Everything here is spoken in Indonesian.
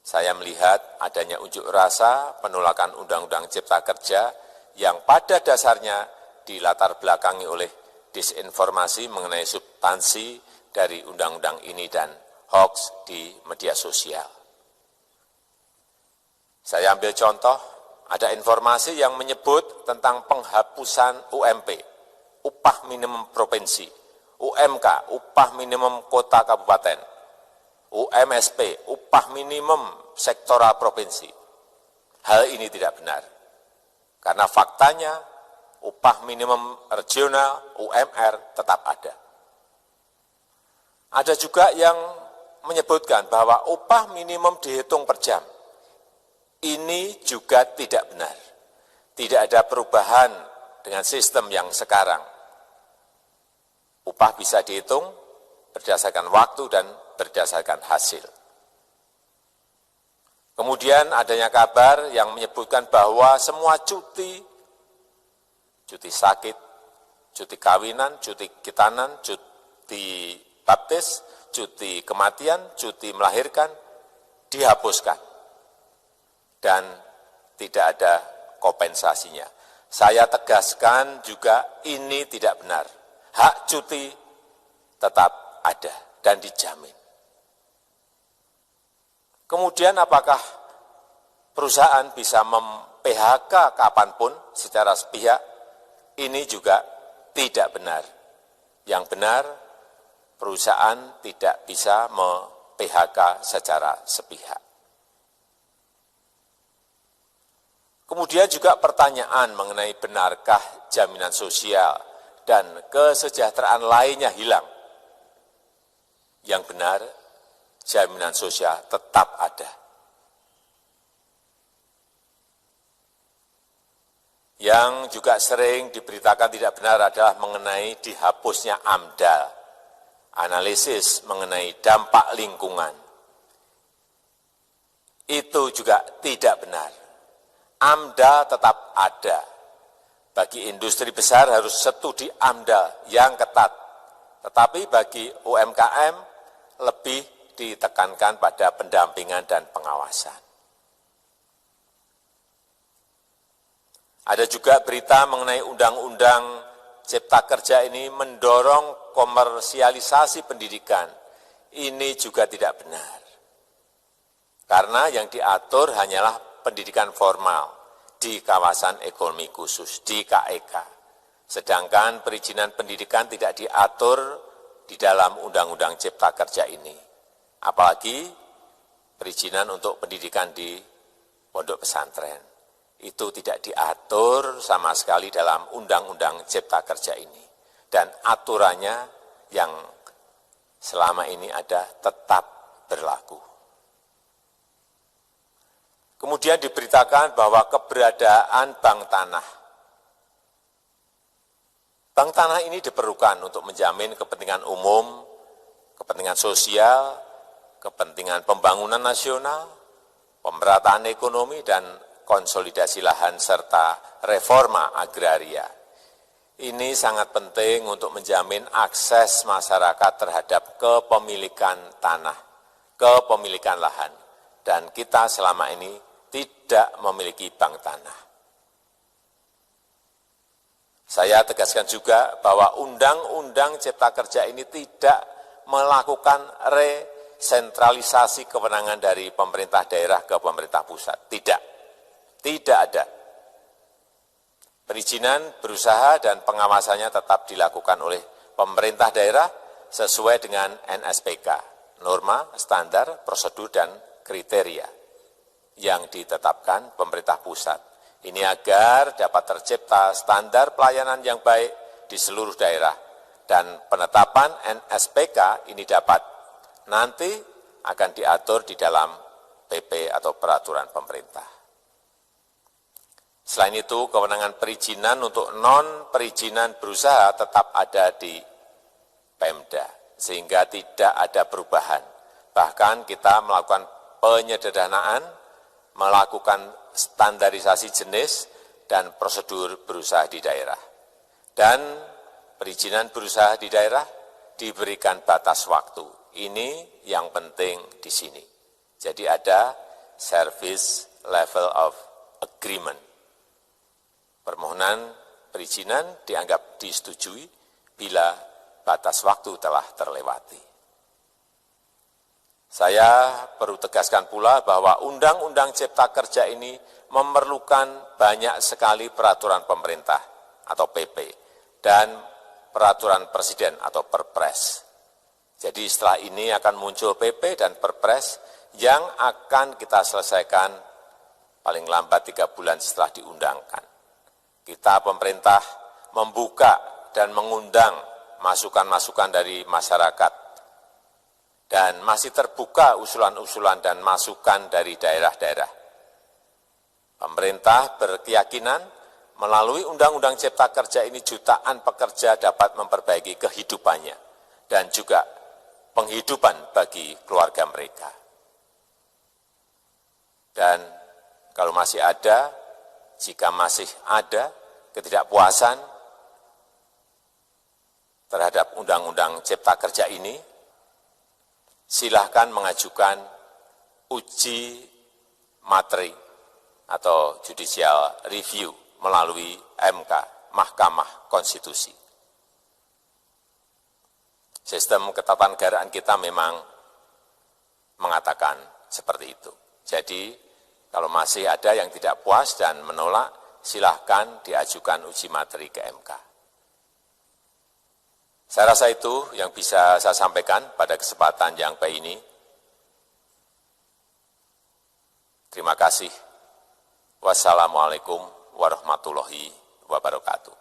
Saya melihat adanya unjuk rasa penolakan Undang-Undang Cipta Kerja yang pada dasarnya dilatar belakangi oleh disinformasi mengenai substansi dari undang-undang ini dan hoax di media sosial. Saya ambil contoh, ada informasi yang menyebut tentang penghapusan UMP, upah minimum provinsi, UMK, upah minimum kota kabupaten, UMSP, upah minimum sektoral provinsi. Hal ini tidak benar. Karena faktanya upah minimum regional, UMR, tetap ada. Ada juga yang menyebutkan bahwa upah minimum dihitung per jam. Ini juga tidak benar. Tidak ada perubahan dengan sistem yang sekarang. Upah bisa dihitung berdasarkan waktu dan berdasarkan hasil. Kemudian adanya kabar yang menyebutkan bahwa semua cuti sakit, cuti kawinan, cuti khitanan, cuti baptis, cuti kematian, cuti melahirkan, dihapuskan. Dan tidak ada kompensasinya. Saya tegaskan juga ini tidak benar. Hak cuti tetap ada dan dijamin. Kemudian apakah perusahaan bisa mem-PHK kapanpun secara sepihak? Ini juga tidak benar. Yang benar, perusahaan tidak bisa mem-PHK secara sepihak. Kemudian juga pertanyaan mengenai benarkah jaminan sosial dan kesejahteraan lainnya hilang. Yang benar, jaminan sosial tetap ada. Yang juga sering diberitakan tidak benar adalah mengenai dihapusnya AMDAL, analisis mengenai dampak lingkungan. Itu juga tidak benar. AMDAL tetap ada. Bagi industri besar harus studi AMDAL yang ketat. Tetapi bagi UMKM lebih ditekankan pada pendampingan dan pengawasan. Ada juga berita mengenai Undang-Undang Cipta Kerja ini mendorong komersialisasi pendidikan. Ini juga tidak benar. Karena yang diatur hanyalah pendidikan formal di kawasan ekonomi khusus, di KEK. Sedangkan perizinan pendidikan tidak diatur di dalam Undang-Undang Cipta Kerja ini. Apalagi perizinan untuk pendidikan di pondok pesantren. Itu tidak diatur sama sekali dalam Undang-Undang Cipta Kerja ini. Dan aturannya yang selama ini ada tetap berlaku. Kemudian diberitakan bahwa keberadaan bank tanah. Bank tanah ini diperlukan untuk menjamin kepentingan umum, kepentingan sosial, kepentingan pembangunan nasional, pemerataan ekonomi, dan konsolidasi lahan serta reforma agraria. Ini sangat penting untuk menjamin akses masyarakat terhadap kepemilikan tanah, kepemilikan lahan. Dan kita selama ini tidak memiliki bank tanah. Saya tegaskan juga bahwa Undang-Undang Cipta Kerja ini tidak melakukan resentralisasi kewenangan dari pemerintah daerah ke pemerintah pusat. Tidak ada. Perizinan berusaha dan pengawasannya tetap dilakukan oleh pemerintah daerah sesuai dengan NSPK, norma, standar, prosedur, dan kriteria yang ditetapkan pemerintah pusat. Ini agar dapat tercipta standar pelayanan yang baik di seluruh daerah dan penetapan NSPK ini dapat nanti akan diatur di dalam PP atau peraturan pemerintah. Selain itu, kewenangan perizinan untuk non-perizinan berusaha tetap ada di Pemda, sehingga tidak ada perubahan. Bahkan kita melakukan penyederhanaan, melakukan standarisasi jenis dan prosedur berusaha di daerah. Dan perizinan berusaha di daerah diberikan batas waktu. Ini yang penting di sini. Jadi ada Service Level of Agreement. Permohonan perizinan dianggap disetujui bila batas waktu telah terlewati. Saya perlu tegaskan pula bahwa Undang-Undang Cipta Kerja ini memerlukan banyak sekali peraturan pemerintah atau PP dan peraturan presiden atau Perpres. Jadi setelah ini akan muncul PP dan Perpres yang akan kita selesaikan paling lambat 3 bulan setelah diundangkan. Kita pemerintah membuka dan mengundang masukan-masukan dari masyarakat dan masih terbuka usulan-usulan dan masukan dari daerah-daerah. Pemerintah berkeyakinan melalui Undang-Undang Cipta Kerja ini jutaan pekerja dapat memperbaiki kehidupannya dan juga penghidupan bagi keluarga mereka. Dan kalau masih ada, jika masih ada ketidakpuasan terhadap Undang-Undang Cipta Kerja ini, silahkan mengajukan uji materi atau judicial review melalui MK, Mahkamah Konstitusi. Sistem ketatanegaraan kita memang mengatakan seperti itu. Jadi, kalau masih ada yang tidak puas dan menolak, silahkan diajukan uji materi ke MK. Saya rasa itu yang bisa saya sampaikan pada kesempatan yang baik ini. Terima kasih. Wassalamualaikum warahmatullahi wabarakatuh.